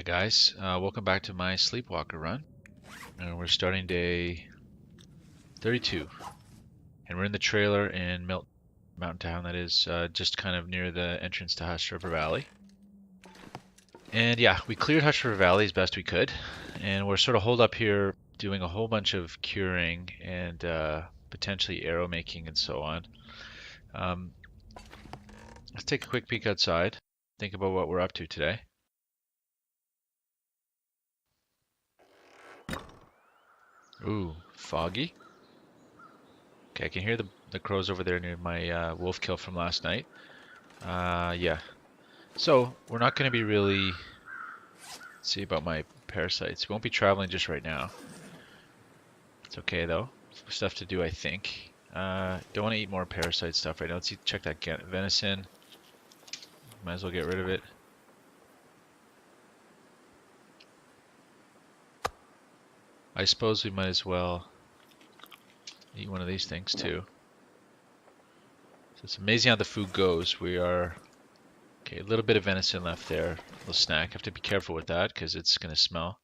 Hi guys, welcome back to my Sleepwalker Run. We're starting day 32, and we're in the trailer in Milton, mountain town that is just kind of near the entrance to Hush River Valley. And yeah, we cleared Hush River Valley as best we could, and we're sort of holed up here doing a whole bunch of curing and potentially arrow making and so on. Let's take a quick peek outside, think about what we're up to today. Ooh, foggy. Okay, I can hear the crows over there near my wolf kill from last night. Yeah. So, we're not going to be really... Let's see about my parasites. We won't be traveling just right now. It's okay, though. Stuff to do, I think. Don't want to eat more parasite stuff right now. Let's check that venison. Might as well get rid of it. I suppose we might as well eat one of these things, too. So it's amazing how the food goes. We are... Okay, a little bit of venison left there. A little snack. Have to be careful with that because it's going to smell.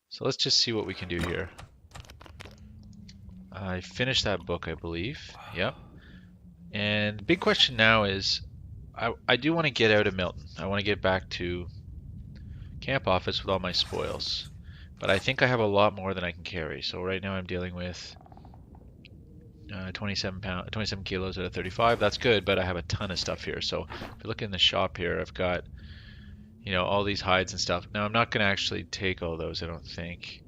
So let's just see what we can do here. I finished that book, I believe. Yep. And the big question now is, I do want to get out of Milton. I want to get back to camp office with all my spoils. But I think I have a lot more than I can carry. So right now I'm dealing with 27 kilos out of 35. That's good, but I have a ton of stuff here. So if you look in the shop here, I've got, you know, all these hides and stuff. Now I'm not going to actually take all those, I don't think.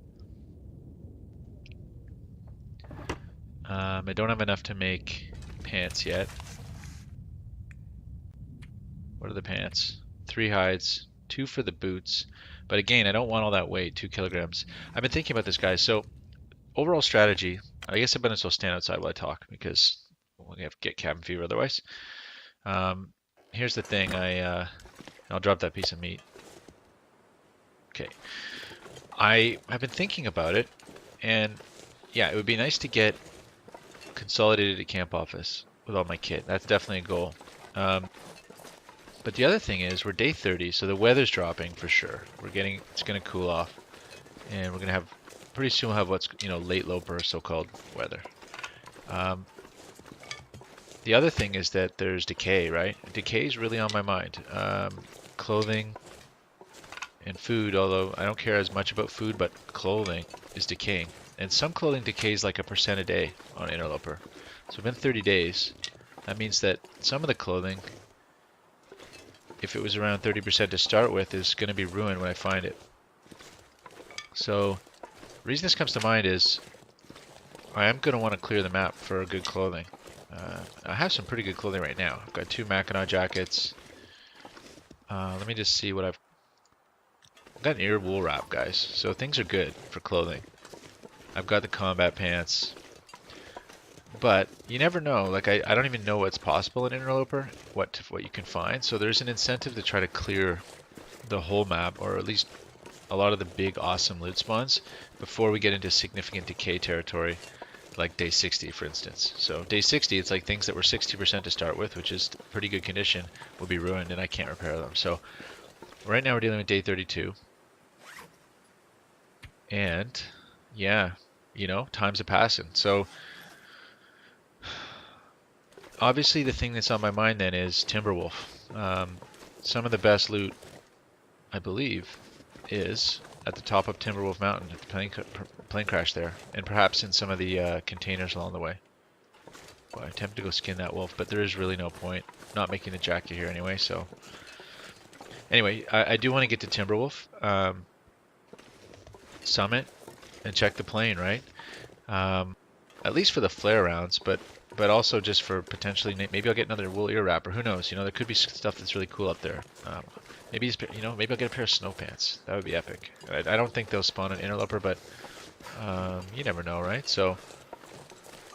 I don't have enough to make pants yet. What are the pants? 3 hides, 2 for the boots. But again, I don't want all that weight, 2 kilograms. I've been thinking about this, guys. So overall strategy, I guess I better as well stand outside while I talk because we're going to have to get cabin fever otherwise. Here's the thing. I'll drop that piece of meat. Okay. I have been thinking about it, and yeah, it would be nice to get consolidated at camp office with all my kit. That's definitely a goal. But the other thing is we're day 30, so the weather's dropping for sure. It's going to cool off, and we're going to have pretty soon we'll have what's, you know, late loper so-called weather. The other thing is that there's decay, right? Decay is really on my mind. Clothing and food, although I don't care as much about food, but clothing is decaying. And some clothing decays like 1% a day on Interloper. So within 30 days, that means that some of the clothing, if it was around 30% to start with, is going to be ruined when I find it. So the reason this comes to mind is I am going to want to clear the map for good clothing. I have some pretty good clothing right now. I've got 2 Mackinac jackets. Let me just see what I've got. An ear wool wrap, guys. So things are good for clothing. I've got the combat pants. But you never know. Like I don't even know what's possible in Interloper, what you can find. So there's an incentive to try to clear the whole map, or at least a lot of the big awesome loot spawns, before we get into significant decay territory, like day 60, for instance. So day 60, it's like things that were 60% to start with, which is pretty good condition, will be ruined, and I can't repair them. So right now we're dealing with day 32, and yeah, you know, time's a passing. So obviously the thing that's on my mind then is Timberwolf. Some of the best loot, I believe, is at the top of Timberwolf Mountain at the plane crash there, and perhaps in some of the containers along the way. Well, I'm tempted to go skin that wolf, but there is really no point. I'm not making the jacket here anyway, so... Anyway, I do want to get to Timberwolf Summit and check the plane, right? At least for the flare rounds, but also just for potentially, maybe I'll get another wool ear wrapper. Who knows? You know, there could be stuff that's really cool up there. Maybe, you know, maybe I'll get a pair of snow pants. That would be epic. I don't think they'll spawn an Interloper, but you never know, right? So,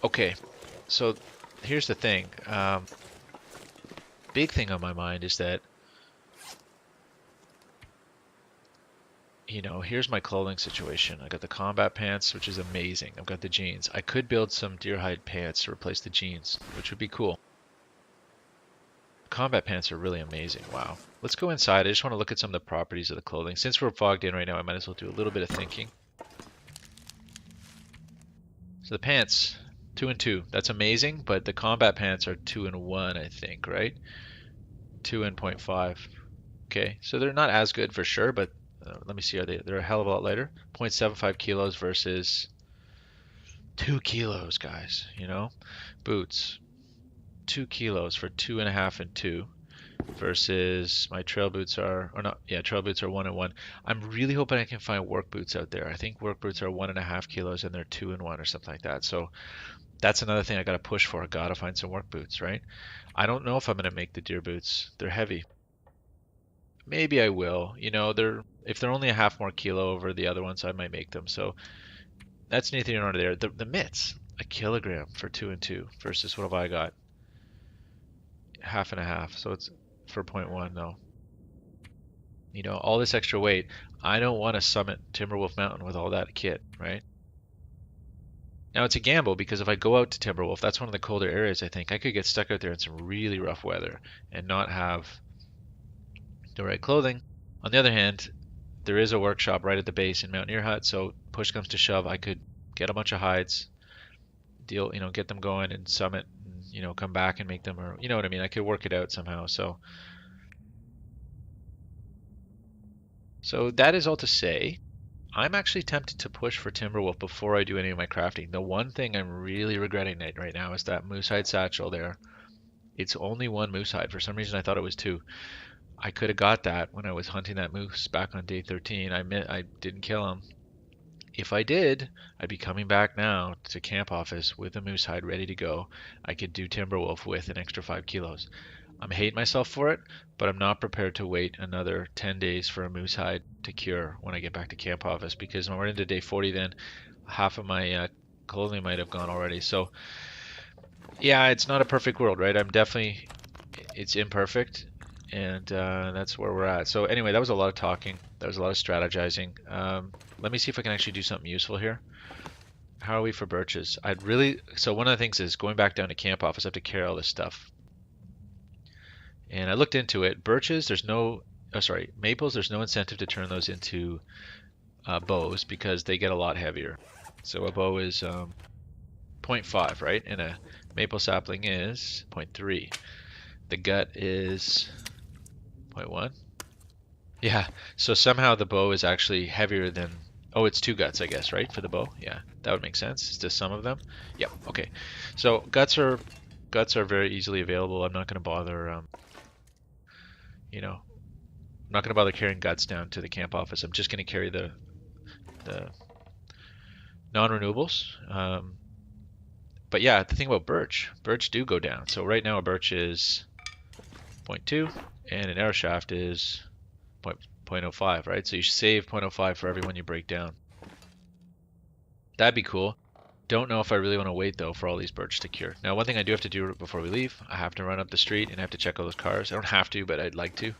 okay. So here's the thing. Big thing on my mind is that, you know, here's my clothing situation. I got the combat pants, which is amazing. I've got the jeans. I could build some deer hide pants to replace the jeans, which would be cool. Combat pants are really amazing. Wow. Let's go inside. I just want to look at some of the properties of the clothing. Since we're fogged in right now, I might as well do a little bit of thinking. So the pants, 2 and 2. That's amazing, but the combat pants are 2 and 1, I think, right? 2 and 0.5. Okay, so they're not as good for sure, but let me see. They're a hell of a lot lighter. 0.75 kilos versus 2 kilos, guys. You know, boots, 2 kilos for 2.5 and 2. Versus my trail boots are, or not, yeah, trail boots are 1 and 1. I'm really hoping I can find work boots out there. I think work boots are 1.5 kilos and they're 2 and 1 or something like that. So that's another thing I got to push for. I got to find some work boots, right? I don't know if I'm going to make the deer boots. They're heavy. Maybe I will. You know, if they're only a half more kilo over the other ones, I might make them. So that's neither here nor there. The mitts, a kilogram for 2 and 2 versus what have I got? Half and a half. So it's for 0.1 though. You know, all this extra weight. I don't want to summit Timberwolf Mountain with all that kit, right? Now it's a gamble because if I go out to Timberwolf, that's one of the colder areas, I think. I could get stuck out there in some really rough weather and not have the right clothing. On the other hand, there is a workshop right at the base in Mountaineer Hut, so push comes to shove, I could get a bunch of hides, get them going and summit, and, come back and make them, or you know what I mean? I could work it out somehow. So that is all to say, I'm actually tempted to push for Timberwolf before I do any of my crafting. The one thing I'm really regretting right now is that moose hide satchel there. It's only one moose hide. For some reason I thought it was two. I could have got that when I was hunting that moose back on day 13. I didn't kill him. If I did, I'd be coming back now to camp office with a moose hide ready to go. I could do Timberwolf with an extra 5 kilos. I'm hating myself for it, but I'm not prepared to wait another 10 days for a moose hide to cure when I get back to camp office, because when we're into day 40, then half of my clothing might have gone already. So yeah, it's not a perfect world, right? It's imperfect, and that's where we're at. So anyway, that was a lot of talking. That was a lot of strategizing. Let me see if I can actually do something useful here. How are we for birches? So one of the things is going back down to camp office, I have to carry all this stuff. And I looked into it. Birches, maples, there's no incentive to turn those into bows because they get a lot heavier. So a bow is 0.5, right? And a maple sapling is 0.3. The gut is 0.1. Yeah, so somehow the bow is actually heavier than, it's 2 guts, I guess, right, for the bow? Yeah, that would make sense. It's just some of them. Yep, okay. So guts are very easily available. I'm not going to bother I'm not going to bother carrying guts down to the camp office. I'm just going to carry the non-renewables. But yeah, the thing about birch do go down. So right now a birch is 0.2 and an arrow shaft is 0.05, right? So you save 0.05 for every one you break down. That'd be cool. Don't know if I really want to wait though for all these birch to cure. Now one thing I do have to do before we leave, I have to run up the street and I have to check all those cars. I don't have to, but I'd like to.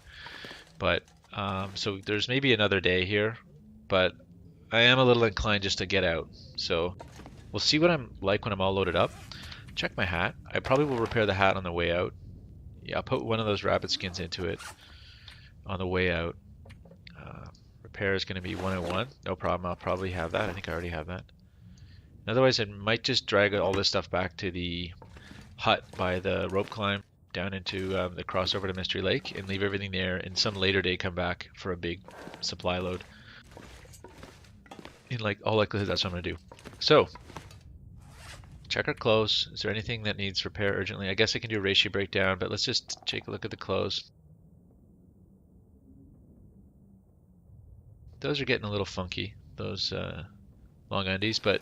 But so there's maybe another day here, but I am a little inclined just to get out. So we'll see what I'm like when I'm all loaded up. Check my hat. I probably will repair the hat on the way out. Yeah, I'll put one of those rabbit skins into it on the way out. Repair is going to be 101. No problem. I'll probably have that. I think I already have that. Otherwise, I might just drag all this stuff back to the hut by the rope climb down into the crossover to Mystery Lake and leave everything there, and some later day come back for a big supply load. In all likelihood, that's what I'm going to do. So, check our clothes. Is there anything that needs repair urgently? I guess I can do a ratio breakdown, but let's just take a look at the clothes. Those are getting a little funky, those long undies, but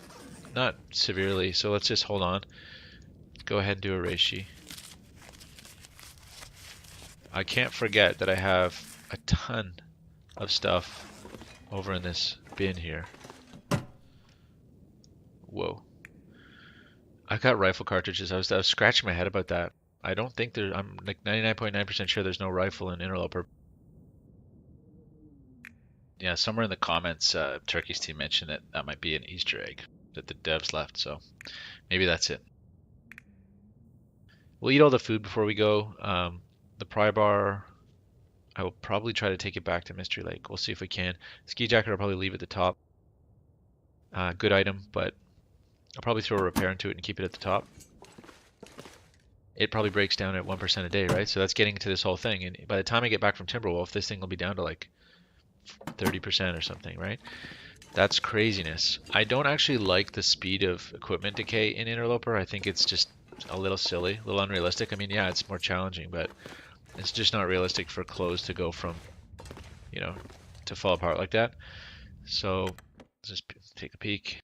not severely. So let's just hold on. Go ahead and do a ratio. I can't forget that I have a ton of stuff over in this bin here. Whoa. I got rifle cartridges. I was scratching my head about that. I don't think I'm like 99.9% sure there's no rifle in Interloper. Yeah, somewhere in the comments, Turkey's team mentioned that might be an Easter egg that the devs left, so maybe that's it. We'll eat all the food before we go. The pry bar, I will probably try to take it back to Mystery Lake. We'll see if we can. Ski jacket I'll probably leave at the top. Good item, but I'll probably throw a repair into it and keep it at the top. It probably breaks down at 1% a day, right? So that's getting into this whole thing. And by the time I get back from Timberwolf, this thing will be down to like 30% or something, right? That's craziness. I don't actually like the speed of equipment decay in Interloper. I think it's just a little silly, a little unrealistic. I mean, yeah, it's more challenging, but it's just not realistic for clothes to go from, you know, to fall apart like that. So let's just take a peek.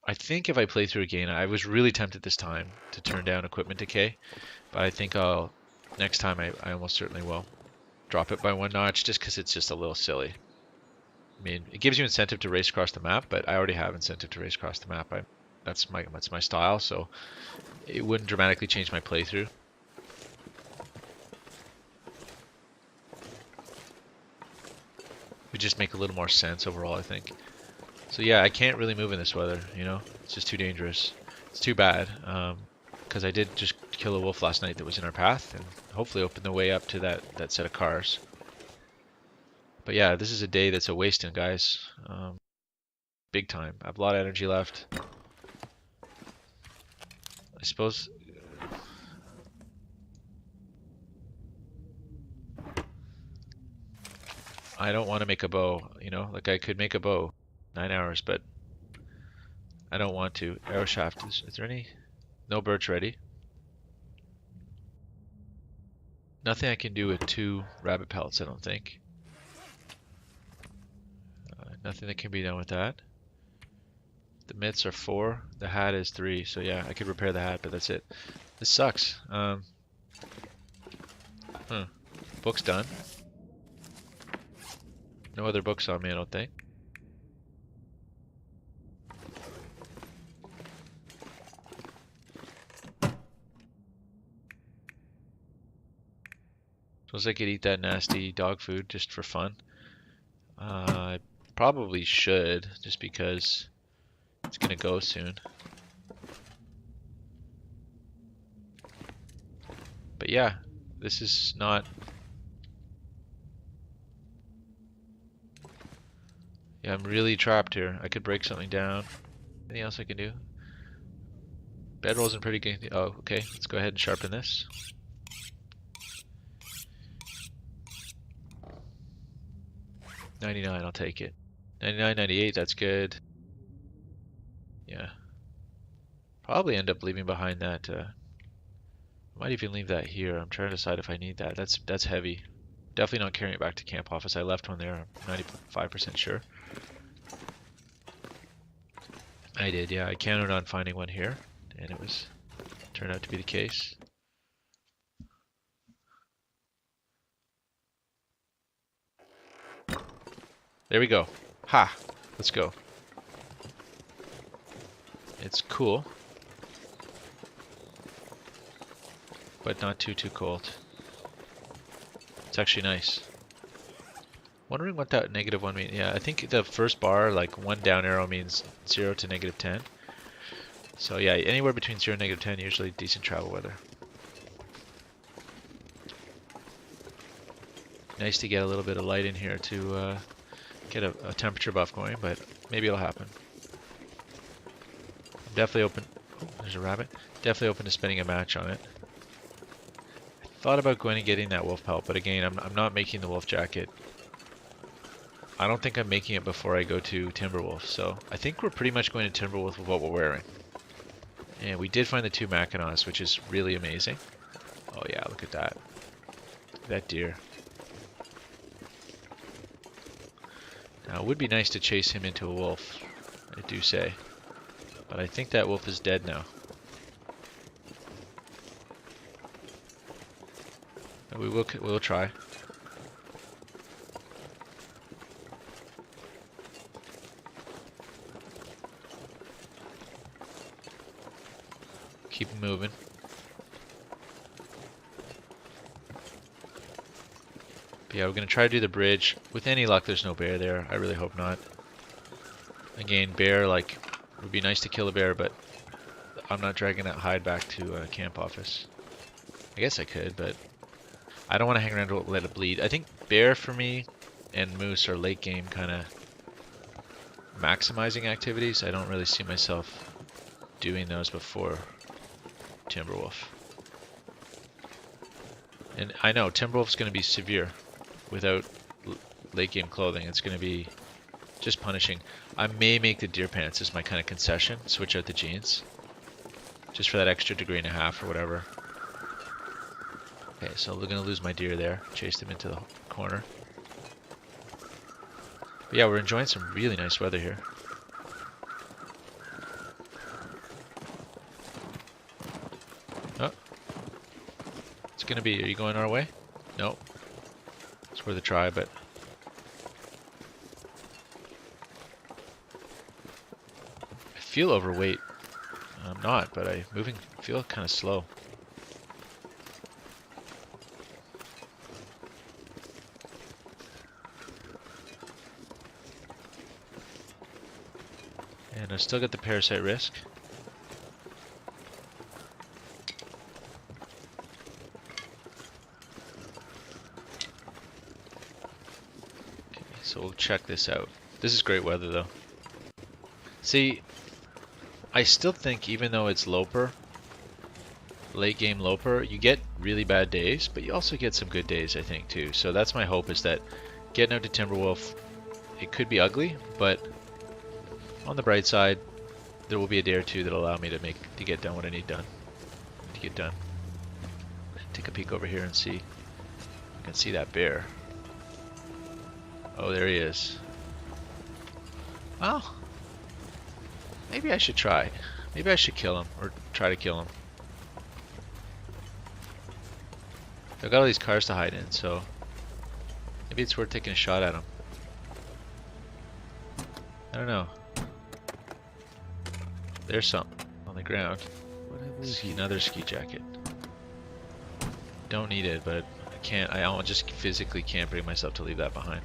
I think if I play through again, I was really tempted this time to turn down equipment decay, but I think next time I almost certainly will drop it by 1 notch just because it's just a little silly. I mean, it gives you incentive to race across the map, but I already have incentive to race across the map. That's my style, so it wouldn't dramatically change my playthrough. It would just make a little more sense overall, I think. So yeah, I can't really move in this weather, you know? It's just too dangerous. It's too bad, because I did just kill a wolf last night that was in our path, and hopefully open the way up to that set of cars. But yeah, this is a day that's a wasting, guys. Big time. I have a lot of energy left. I suppose... I don't want to make a bow, you know? Like, I could make a bow. 9 hours, but I don't want to. Arrow shaft, is there any? No birch ready. Nothing I can do with 2 rabbit pellets, I don't think. Nothing that can be done with that. The mitts are 4, the hat is 3, so yeah, I could repair the hat, but that's it. This sucks. Book's done. No other books on me, I don't think. Suppose I could eat that nasty dog food just for fun. I probably should, just because it's gonna go soon. But yeah, this is not... Yeah, I'm really trapped here. I could break something down. Anything else I can do? Bedroll's in pretty good... Oh, okay. Let's go ahead and sharpen this. $99, I'll take it. $99.98, that's good. Yeah. Probably end up leaving behind that. I might even leave that here. I'm trying to decide if I need that. That's heavy. Definitely not carrying it back to camp office. I left one there. I'm 95% sure. I did, yeah. I counted on finding one here, and it turned out to be the case. There we go. Ha! Let's go. It's cool, but not too cold. It's actually nice. Wondering what that -1 means. Yeah, I think the first bar, like 1 down arrow means 0 to -10. So yeah, anywhere between 0 and -10, usually decent travel weather. Nice to get a little bit of light in here to get a temperature buff going, but maybe it'll happen. I'm definitely open. Oh, there's a rabbit. Definitely open to spending a match on it. I thought about going and getting that wolf pelt, but again, I'm not making the wolf jacket. I don't think I'm making it before I go to Timberwolf, so I think we're pretty much going to Timberwolf with what we're wearing. And we did find the 2 Mackinaws, which is really amazing. Oh yeah, look at that. That deer. Now, it would be nice to chase him into a wolf, I do say. But I think that wolf is dead now. But we'll try. Keep moving. But yeah, we're going to try to do the bridge. With any luck, there's no bear there. I really hope not. Again, bear, like, it would be nice to kill a bear, but I'm not dragging that hide back to camp office. I guess I could, but I don't want to hang around to let it bleed. I think bear for me and moose are late game kind of maximizing activities. I don't really see myself doing those before Timberwolf. And I know Timberwolf's going to be severe without late game clothing. It's going to be just punishing. I may make the deer pants as my kind of concession. Switch out the jeans. Just for that extra 1.5 degrees or whatever. Okay, so we're going to lose my deer there. Chase them into the corner. But yeah, we're enjoying some really nice weather here. Oh. It's going to be, are you going our way? No. It's worth a try, but... I feel overweight. I'm not, but I feel kind of slow. And I still got the parasite risk. Okay, so we'll check this out. This is great weather though. See, I still think even though it's Loper, late game Loper, you get really bad days, but you also get some good days I think too. So that's my hope, is that getting out to Timberwolf, it could be ugly, but on the bright side, there will be a day or two that'll allow me to get done what I need done. To get done. Take a peek over here and see. I can see that bear. Oh, there he is. Oh. Maybe I should try. Maybe I should kill him, or try to kill him. I've got all these cars to hide in, so maybe it's worth taking a shot at him. I don't know. There's something on the ground. Another ski jacket. Don't need it, but I can't. I just physically can't bring myself to leave that behind.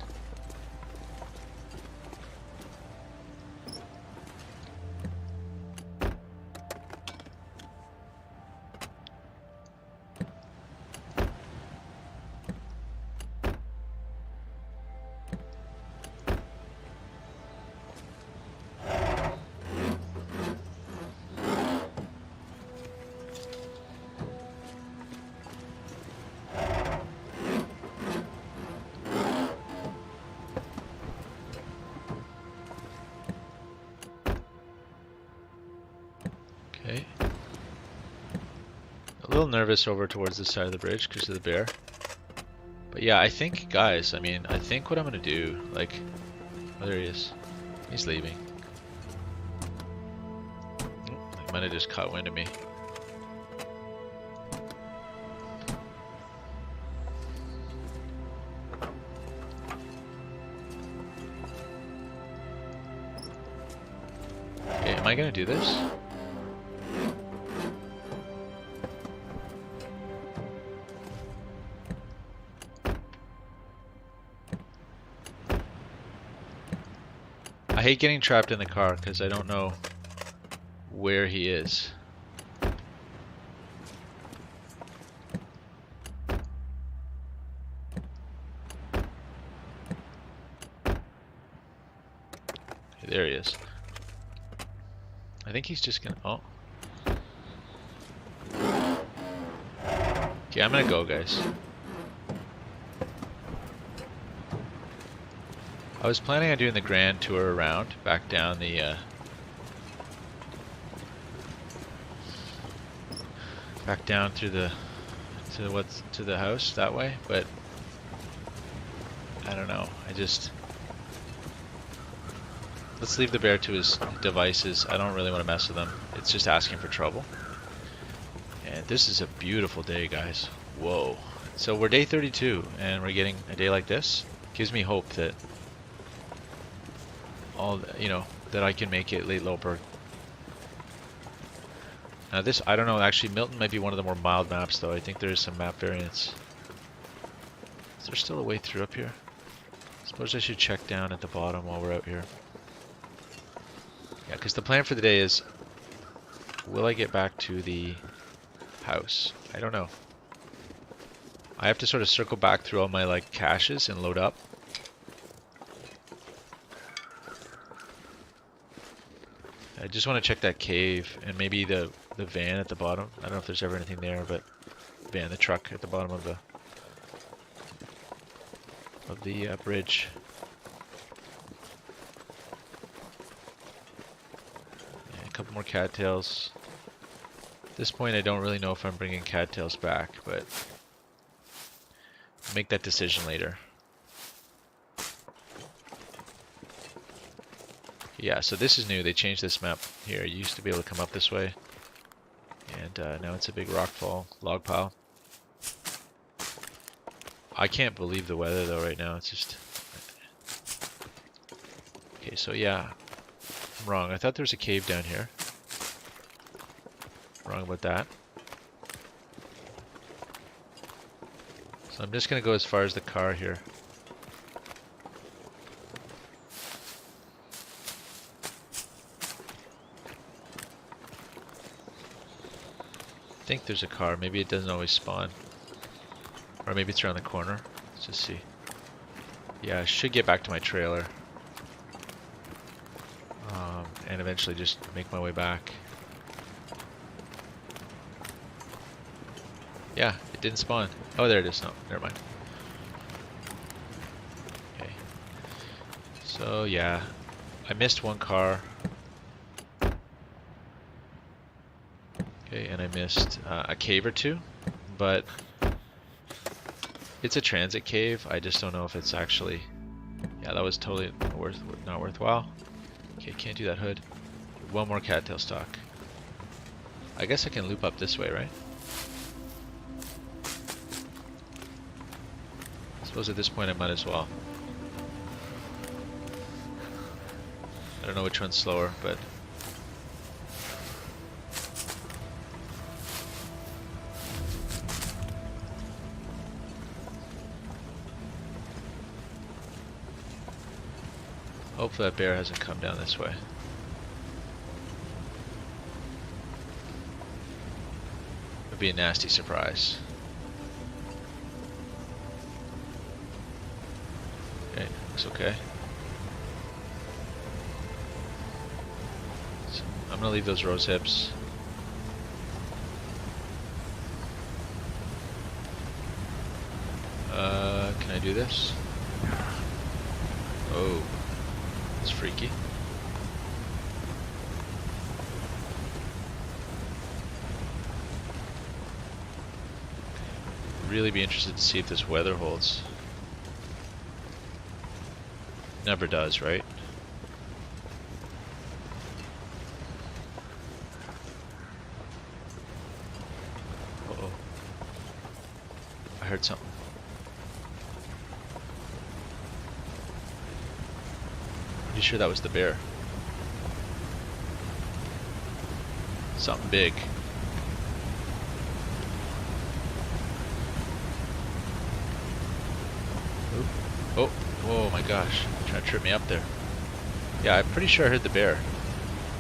Okay. A little nervous over towards this side of the bridge because of the bear. But yeah, I think, guys, I think what I'm going to do, like... Oh, there he is. He's leaving. He might have just caught wind of me. Okay, am I going to do this? I hate getting trapped in the car because I don't know where he is. Okay, there he is. I think he's just gonna... Oh. Okay, I'm gonna go, guys. I was planning on doing the grand tour around, back down the, back down through the, to the house that way, but I don't know. Let's leave the bear to his devices. I don't really want to mess with him. It's just asking for trouble. And this is a beautiful day, guys. Whoa. So we're day 32, and we're getting a day like this. Gives me hope that that I can make it late Loper. Now this, I don't know, actually Milton might be one of the more mild maps though. I think there is some map variance. Is there still a way through up here? Suppose I should check down at the bottom while we're out here. Yeah, because the plan for the day is, will I get back to the house? I don't know. I have to sort of circle back through all my like caches and load up. I just want to check that cave and maybe the van at the bottom. I don't know if there's ever anything there, but the truck at the bottom of the bridge. Yeah, a couple more cattails. At this point, I don't really know if I'm bringing cattails back, but I'll make that decision later. Yeah, so this is new. They changed this map here. You used to be able to come up this way, and now it's a big rockfall log pile. I can't believe the weather though right now. It's just okay. So yeah, I'm wrong. I thought there was a cave down here. Wrong about that. So I'm just gonna go as far as the car here. I think there's a car. Maybe it doesn't always spawn. Or maybe it's around the corner. Let's just see. Yeah, I should get back to my trailer. And eventually just make my way back. Yeah, it didn't spawn. Oh, there it is. No, never mind. Okay. So, yeah. I missed one car. Okay, and I missed a cave or two. But it's a transit cave. I just don't know if it's actually... Yeah, that was totally not worthwhile. Okay, can't do that hood. One more cattail stock. I guess I can loop up this way, right? I suppose at this point I might as well. I don't know which one's slower, but... Hopefully that bear hasn't come down this way. It'd be a nasty surprise. Okay, looks okay. So I'm gonna leave those rose hips. Can I do this? Oh. It's freaky. Really be interested to see if this weather holds. Never does, right? Uh-oh. I heard something. Pretty sure that was the bear. Something big. Oop. Oh, oh my gosh. Trying to trip me up there. Yeah, I'm pretty sure I heard the bear.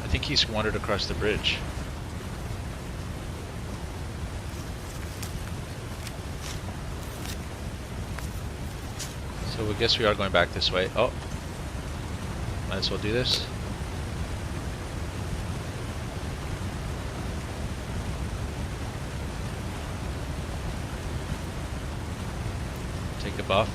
I think he's wandered across the bridge. So I guess we are going back this way. Oh. Might as well do this. Take the buff.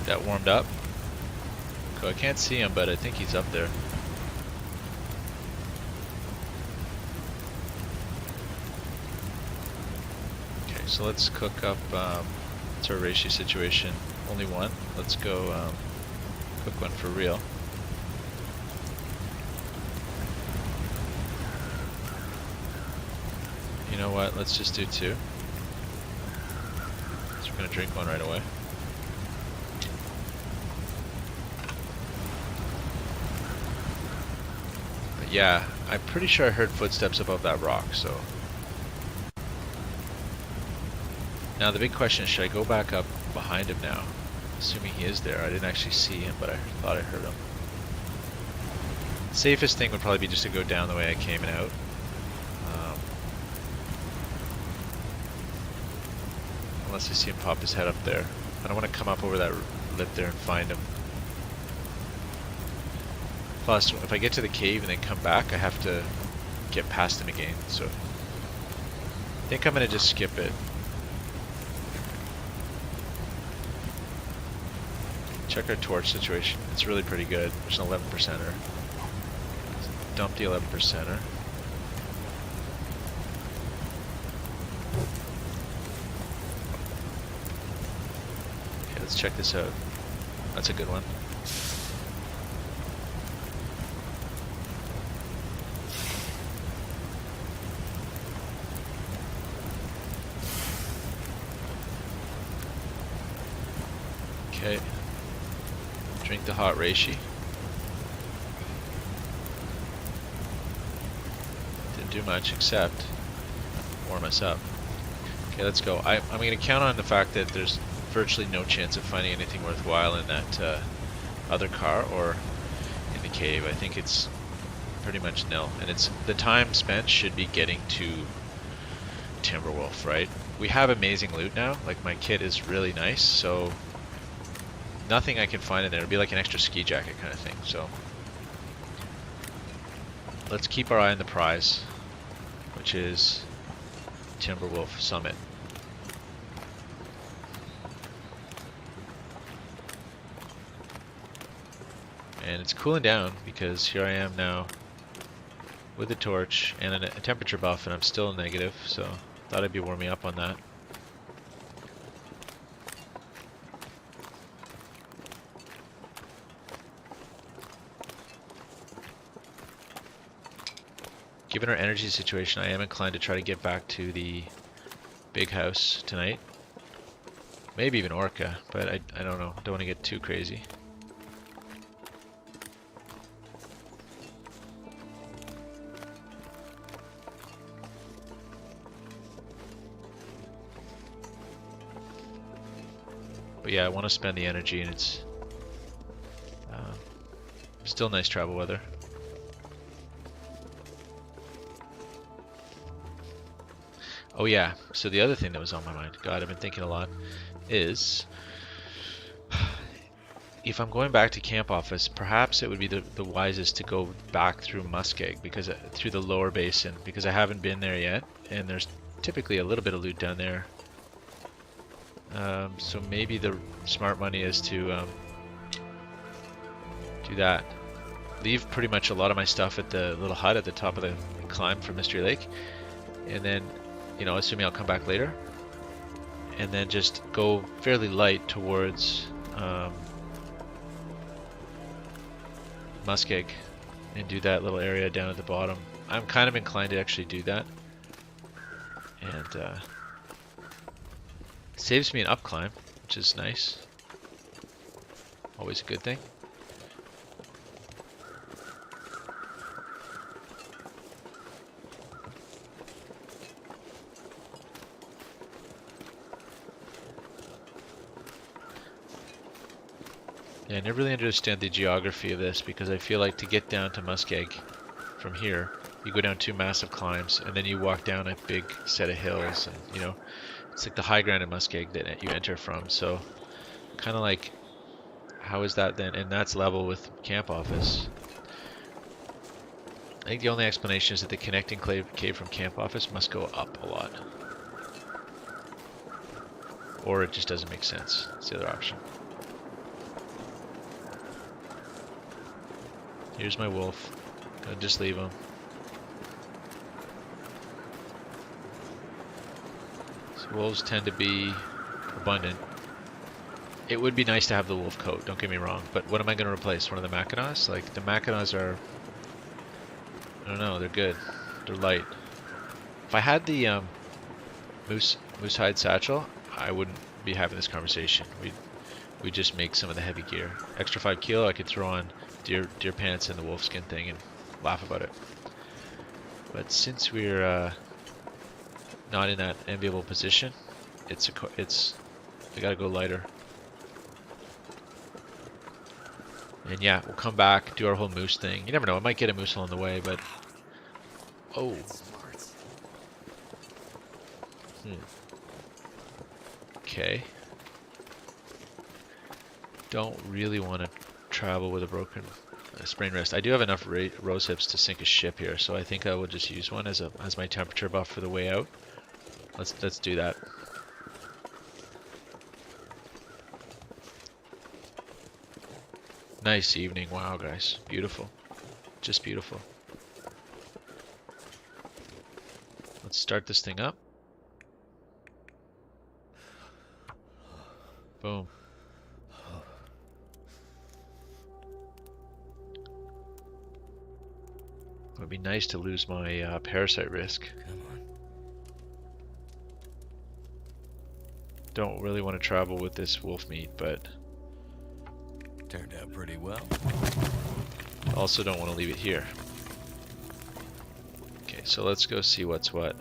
That warmed up. So I can't see him, but I think he's up there. Okay, so let's cook up. It's our ratio situation. Only one. Let's go cook one for real. You know what? Let's just do two. So we're gonna drink one right away. Yeah, I'm pretty sure I heard footsteps above that rock, so. Now the big question is, should I go back up behind him now? Assuming he is there. I didn't actually see him, but I thought I heard him. Safest thing would probably be just to go down the way I came and out. Unless I see him pop his head up there. I don't want to come up over that lip there and find him. Plus, if I get to the cave and then come back, I have to get past him again, so I think I'm going to just skip it. Check our torch situation. It's really pretty good. There's an 11%er. Dump the 11%er. Okay, let's check this out. That's a good one. Okay. Drink the hot reishi. Didn't do much except warm us up. Okay, let's go. I'm going to count on the fact that there's virtually no chance of finding anything worthwhile in that other car or in the cave. I think it's pretty much nil. And it's the time spent should be getting to Timberwolf, right? We have amazing loot now. Like, my kit is really nice, so nothing I can find in there. It'll be like an extra ski jacket kind of thing. So let's keep our eye on the prize, which is Timberwolf Summit. And it's cooling down because here I am now with a torch and a temperature buff, and I'm still negative, so thought I'd be warming up on that. Given our energy situation, I am inclined to try to get back to the big house tonight. Maybe even Orca, but I don't know. Don't want to get too crazy. But yeah, I want to spend the energy, and it's still nice travel weather. Oh yeah, so the other thing that was on my mind, God, I've been thinking a lot, is if I'm going back to camp office, perhaps it would be the wisest to go back through Muskeg, because through the lower basin, because I haven't been there yet, and there's typically a little bit of loot down there. So maybe the smart money is to do that. Leave pretty much a lot of my stuff at the little hut at the top of the climb for Mystery Lake, and then, you know, assuming I'll come back later, and then just go fairly light towards Muskeg and do that little area down at the bottom. I'm kind of inclined to actually do that, and saves me an up climb, which is nice. Always a good thing. Yeah, I never really understand the geography of this, because I feel like to get down to Muskeg from here, you go down two massive climbs, and then you walk down a big set of hills, and you know, it's like the high ground in Muskeg that you enter from. So kind of like, how is that then? And that's level with camp office. I think the only explanation is that the connecting cave from camp office must go up a lot, or it just doesn't make sense. It's the other option. Here's my wolf. I'll just leave him. So wolves tend to be abundant. It would be nice to have the wolf coat, don't get me wrong, but what am I going to replace? One of the Mackinaws? Like, the Mackinaws are, I don't know, they're good. They're light. If I had the moose hide satchel, I wouldn't be having this conversation. We'd just make some of the heavy gear. Extra 5 kilo, I could throw on deer pants and the wolf skin thing, and laugh about it. But since we're not in that enviable position, we gotta go lighter. And yeah, we'll come back, do our whole moose thing. You never know, I might get a moose along the way, but oh. Okay. Don't really want to travel with a broken sprained wrist. I do have enough rose hips to sink a ship here, so I think I will just use one as my temperature buff for the way out. Let's do that. Nice evening. Wow, guys. Beautiful. Just beautiful. Let's start this thing up. Boom. It would be nice to lose my parasite risk. Come on. Don't really want to travel with this wolf meat, but Turned out pretty well. also don't want to leave it here. Okay, so let's go see what's what.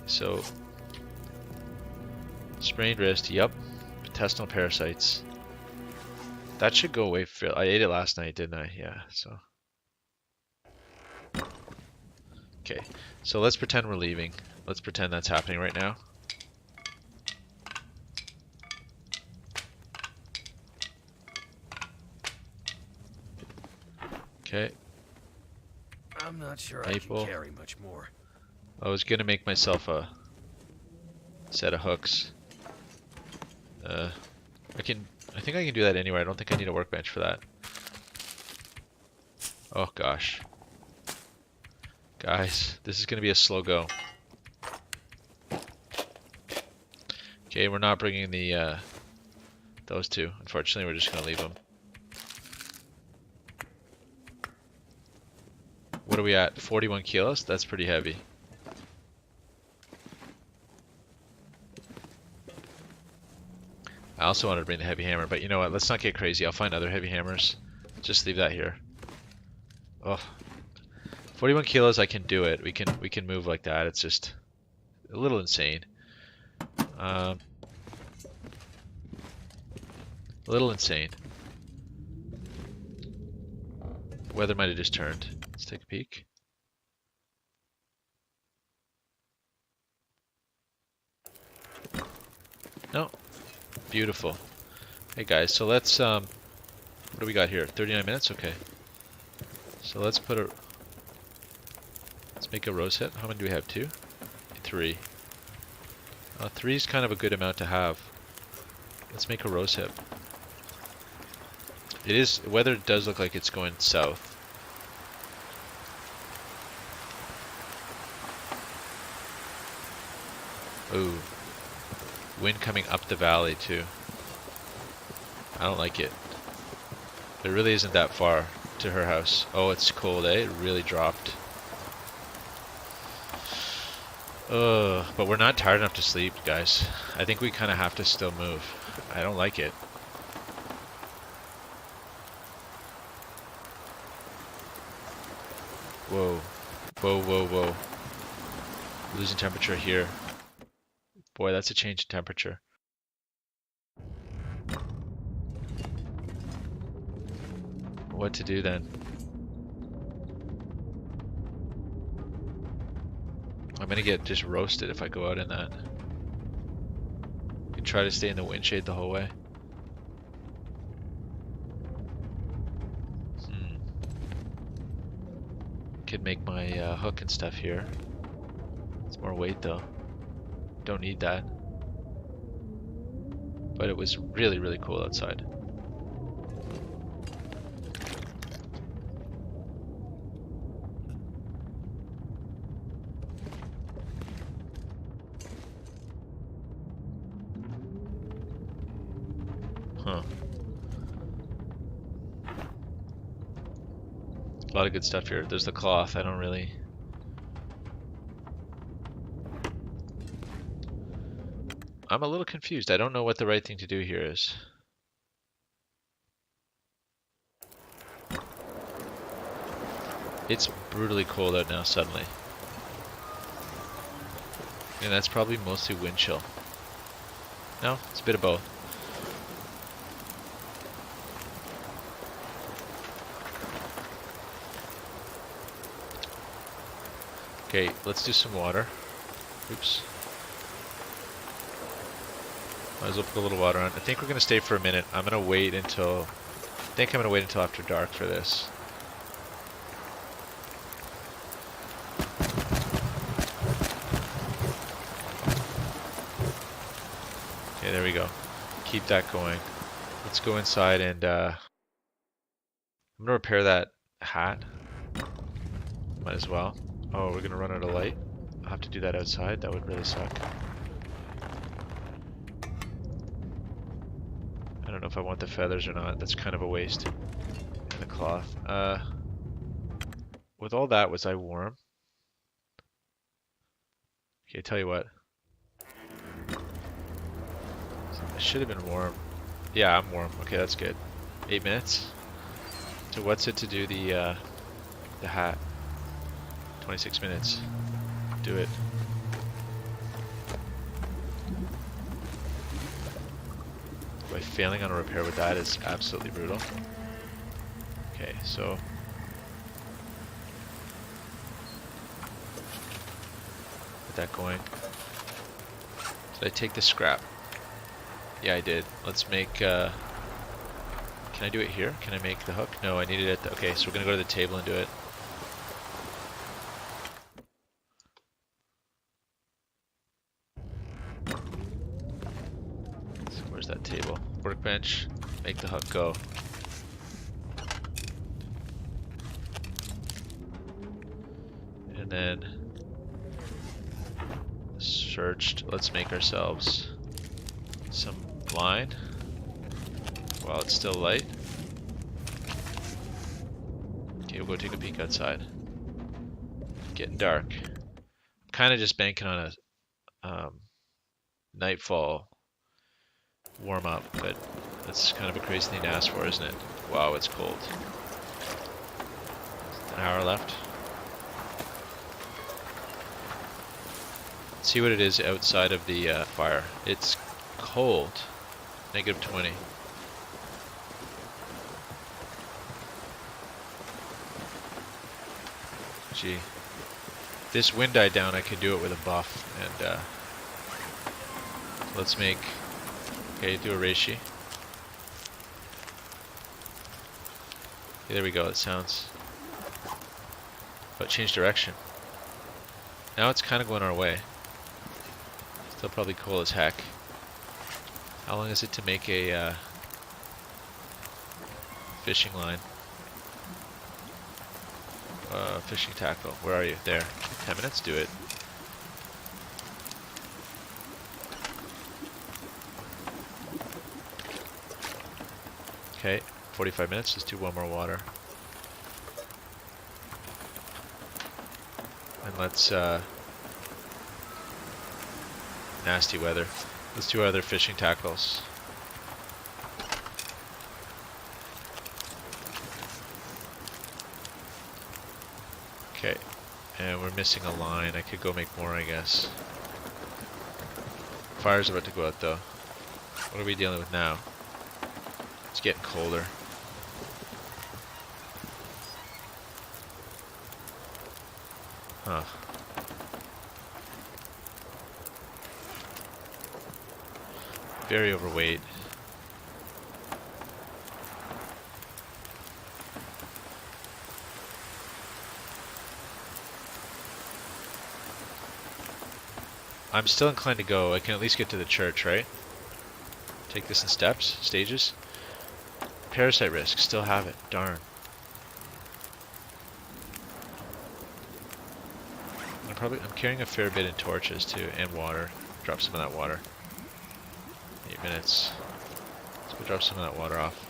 So sprained wrist, yep. Intestinal parasites. That should go away. I ate it last night, didn't I? Yeah, so. Okay, so let's pretend we're leaving. Let's pretend that's happening right now. Okay. I'm not sure Maple. I can carry much more. I was gonna make myself a set of hooks. I think I can do that anywhere. I don't think I need a workbench for that. Oh gosh. Guys, this is gonna be a slow go. Okay, we're not bringing the those two. Unfortunately, we're just gonna leave them. What are we at? 41 kilos? That's pretty heavy. I also wanted to bring the heavy hammer, but you know what? Let's not get crazy. I'll find other heavy hammers. Just leave that here. Oh, 41 kilos. I can do it. We can move like that. It's just a little insane. A little insane. Weather might have just turned. Let's take a peek. No. Beautiful. Hey guys, so let's what do we got here? 39 minutes? Okay. So let's make a rose hip. How many do we have? 2? 3. 3 is kind of a good amount to have. Let's make a rose hip. Weather does look like it's going south. Ooh. Wind coming up the valley too. I don't like it. It really isn't that far to her house. Oh, it's cold, eh? It really dropped. But we're not tired enough to sleep, guys. I think we kind of have to still move. I don't like it. Whoa. Whoa, whoa, whoa. Losing temperature here. Boy, that's a change in temperature. What to do then? I'm gonna get just roasted if I go out in that. I can try to stay in the wind shade the whole way. Could make my hook and stuff here. It's more weight though. Don't need that. But it was really, really cool outside. Huh. A lot of good stuff here. There's the cloth. I don't really... I'm a little confused. I don't know what the right thing to do here is. It's brutally cold out now suddenly. And that's probably mostly wind chill. No, it's a bit of both. Okay, let's do some water. Oops. Might as well put a little water on. I think we're gonna stay for a minute. I'm gonna wait until... I think I'm gonna wait until after dark for this. Okay, there we go. Keep that going. Let's go inside and I'm gonna repair that hat. Might as well. Oh, we're gonna run out of light. I'll have to do that outside. That would really suck. I don't know if I want the feathers or not. That's kind of a waste. And the cloth. With all that, was I warm? Okay, tell you what. I should have been warm. Yeah, I'm warm. Okay, that's good. 8 minutes. So what's it to do the hat? 26 minutes. Do it. By failing on a repair with that is absolutely brutal. Okay, so get that going. Did I take the scrap? Yeah, I did. Let's make can I do it here? Can I make the hook? No, I needed it. Okay, so we're gonna go to the table and do it. So where's that table? Workbench. Make the hook go. And then searched. Let's make ourselves some line while it's still light. Okay, we'll go take a peek outside. Getting dark. Kind of just banking on a nightfall warm up, but that's kind of a crazy thing to ask for, isn't it? Wow, it's cold. An hour left. Let's see what it is outside of the fire. It's cold. -20. Gee. If this wind died down, I could do it with a buff. And let's make... Okay, do a reishi. Okay, there we go, it sounds... But change direction. Now it's kind of going our way. Still probably cool as heck. How long is it to make a fishing line? Fishing tackle. Where are you? There. 10 minutes? Do it. Okay. 45 minutes. Let's do one more water. And let's, nasty weather. Let's do our other fishing tackles. Okay, and we're missing a line. I could go make more, I guess. Fire's about to go out though. What are we dealing with now? It's getting colder. Huh. Very overweight. I'm still inclined to go. I can at least get to the church, right? Take this in steps, stages. Parasite risk, still have it. Darn. I'm carrying a fair bit in torches too, and water. Drop some of that water. 8 minutes. Let's go drop some of that water off.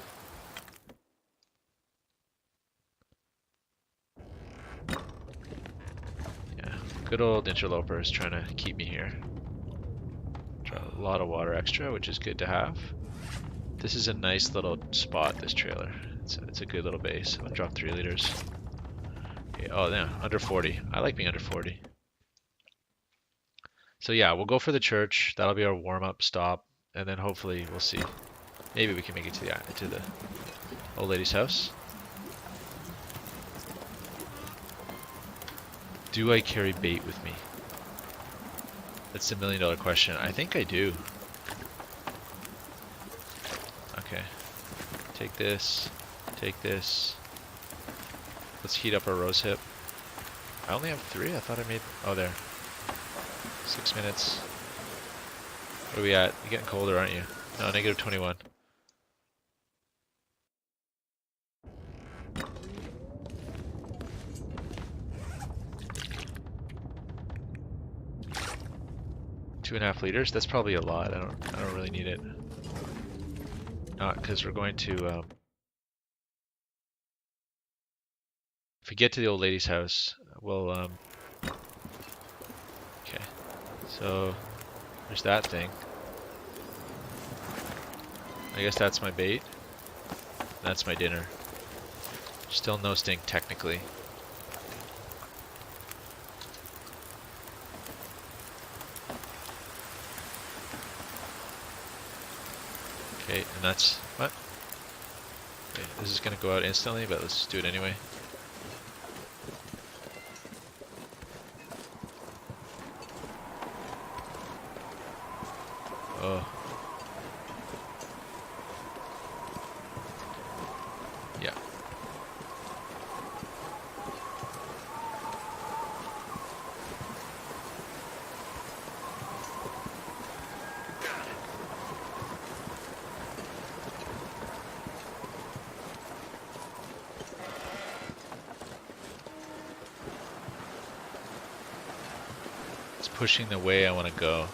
Yeah, good old Interloper is trying to keep me here. Drop a lot of water extra, which is good to have. This is a nice little spot, this trailer. It's a good little base. I'm gonna drop 3 liters. Okay, oh yeah, under 40. I like being under 40. So yeah, we'll go for the church. That'll be our warm-up stop, and then hopefully we'll see. Maybe we can make it to the old lady's house. Do I carry bait with me? That's the million-dollar question. I think I do. Okay. Take this. Take this. Let's heat up our rose hip. I only have 3. I thought I made... Oh, there. 6 minutes. Where are we at? You're getting colder, aren't you? No, negative 21. Two and a half liters. That's probably a lot. I don't really need it. Not because we're going to. If we get to the old lady's house, we'll. Okay. So there's that thing. I guess that's my bait. That's my dinner. Still no stink technically. Okay, and that's what? Okay, this is gonna go out instantly, but let's do it anyway. Oh. Yeah. It's pushing the way I want to go.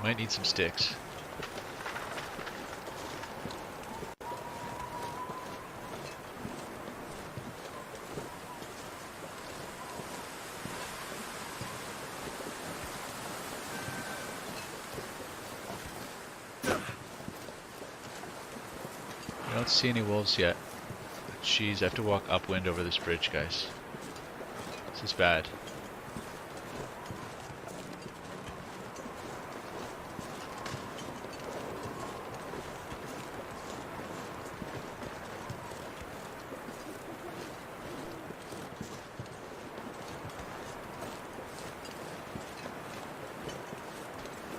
Might need some sticks. I don't see any wolves yet. Jeez, I have to walk upwind over this bridge, guys. This is bad.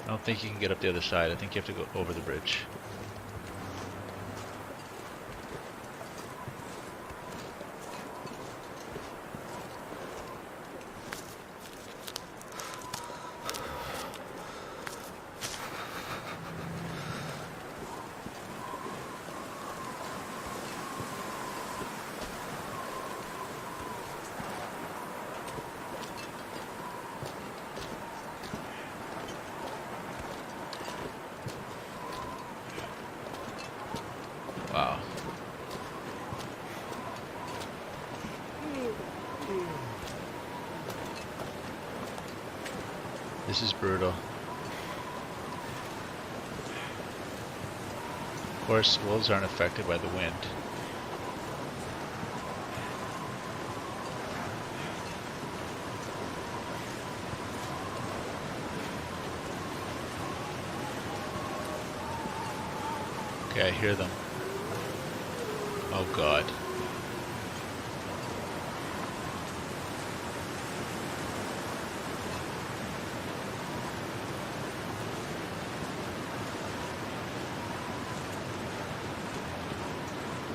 I don't think you can get up the other side. I think you have to go over the bridge. Wow. This is brutal. Of course, wolves aren't affected by the wind. Okay, I hear them. Oh God.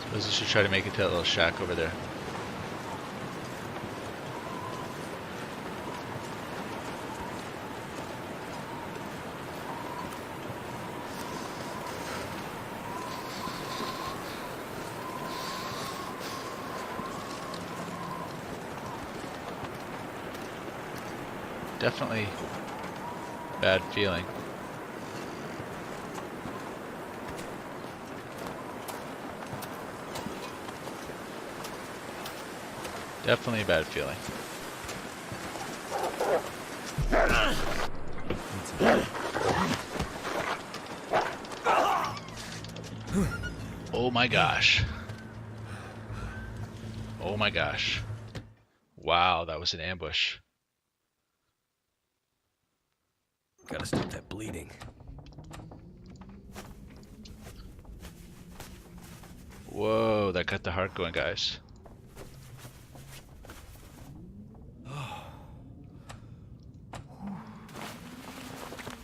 Suppose I should try to make it to that little shack over there. Definitely bad feeling. Definitely a bad feeling. Oh my gosh. Oh my gosh. Wow, that was an ambush. Gotta stop that bleeding. Whoa, that got the heart going, guys.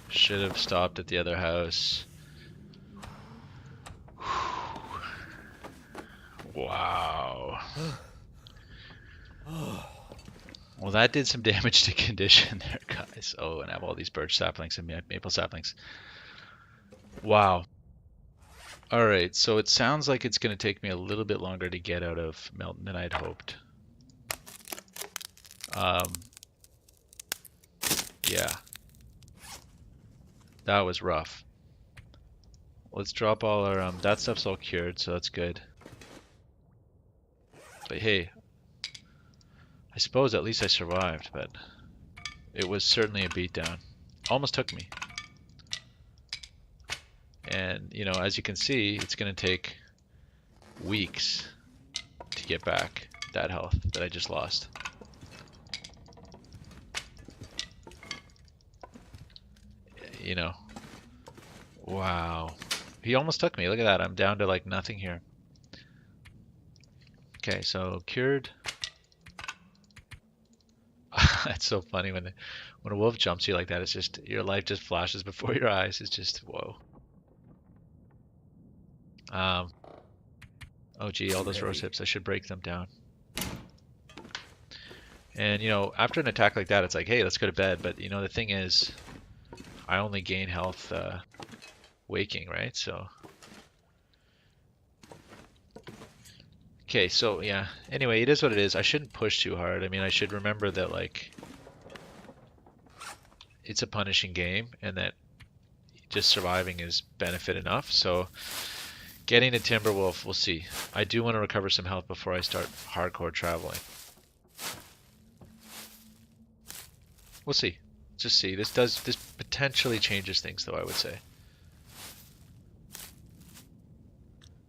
Should have stopped at the other house. Wow. Well, that did some damage to condition there, guys. Oh, and I have all these birch saplings and maple saplings. Wow. Alright, so it sounds like it's going to take me a little bit longer to get out of Milton than I'd hoped. Yeah. That was rough. Let's drop all our, that stuff's all cured, so that's good. But hey, I suppose at least I survived, but it was certainly a beatdown. Almost took me. And, you know, as you can see, it's going to take weeks to get back that health that I just lost. You know, wow. He almost took me. Look at that. I'm down to like nothing here. Okay, so cured. It's so funny when a wolf jumps you like that. It's just your life just flashes before your eyes. It's just whoa. Oh gee, all those rose hips. I should break them down. And you know, after an attack like that, it's like, hey, let's go to bed. But you know, the thing is, I only gain health waking, right? So. Okay, so yeah. Anyway, it is what it is. I shouldn't push too hard. I mean, I should remember that like it's a punishing game and that just surviving is benefit enough. So getting a Timberwolf, we'll see. I do want to recover some health before I start hardcore traveling. We'll see. Just see. This potentially changes things though, I would say.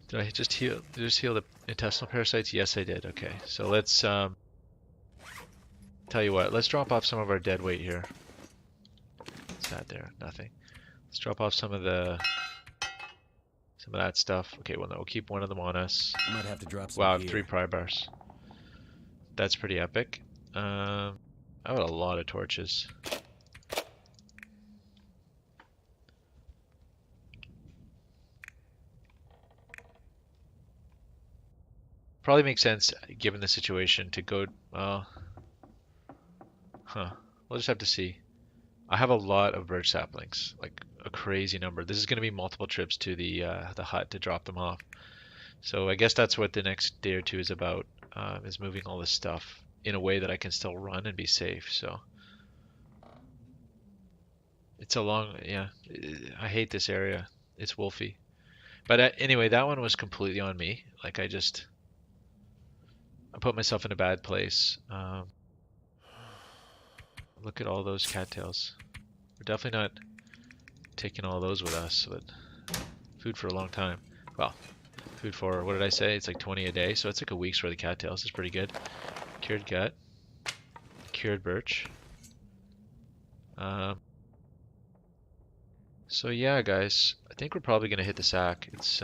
Did I just heal the intestinal parasites? Yes, I did. Okay, so let's tell you what. Let's drop off some of our dead weight here. What's that there? Nothing. Let's drop off some of that stuff. Okay, well, no, we'll keep one of them on us. Might have to drop some Wow, gear. 3 pry bars. That's pretty epic. I have a lot of torches. Probably makes sense, given the situation, to go... We'll just have to see. I have a lot of birch saplings, like a crazy number. This is going to be multiple trips to the hut to drop them off. So I guess that's what the next day or two is about, is moving all this stuff in a way that I can still run and be safe. So it's a long... Yeah, I hate this area. It's wolfy. But anyway, that one was completely on me. Like I put myself in a bad place. Look at all those cattails. We're definitely not taking all those with us, but food for a long time. Well, food for, what did I say? It's like 20 a day, so it's like a week's worth of cattails. It's pretty good. Cured gut. Cured birch. So yeah, guys, I think we're probably going to hit the sack. It's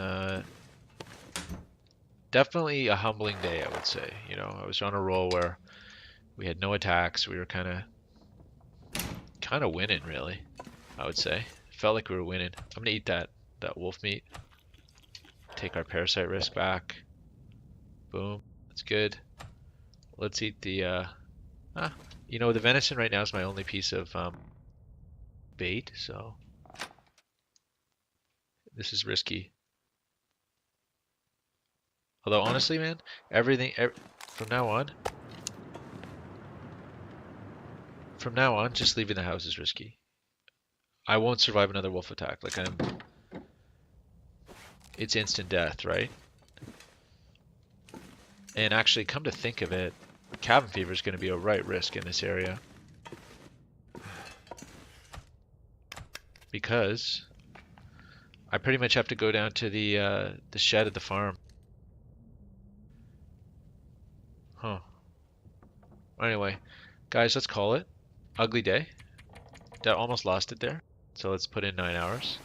definitely a humbling day, I would say. You know, I was on a roll where we had no attacks. We were kind of winning, really, I would say. Felt like we were winning. I'm gonna eat that wolf meat. Take our parasite risk back. Boom. That's good. Let's eat the you know, the venison right now is my only piece of bait, so this is risky. Although honestly, man, everything from now on, just leaving the house is risky. I won't survive another wolf attack. Like it's instant death, right? And actually, come to think of it, cabin fever is going to be a right risk in this area. Because I pretty much have to go down to the shed at the farm. Huh. Anyway, guys, let's call it. Ugly day. Almost lost it there. So let's put in 9 hours.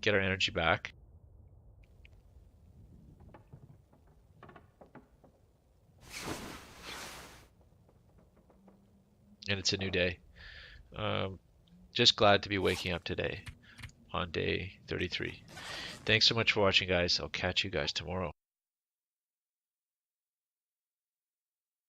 Get our energy back. And it's a new day. Just glad to be waking up today on day 33. Thanks so much for watching, guys. I'll catch you guys tomorrow.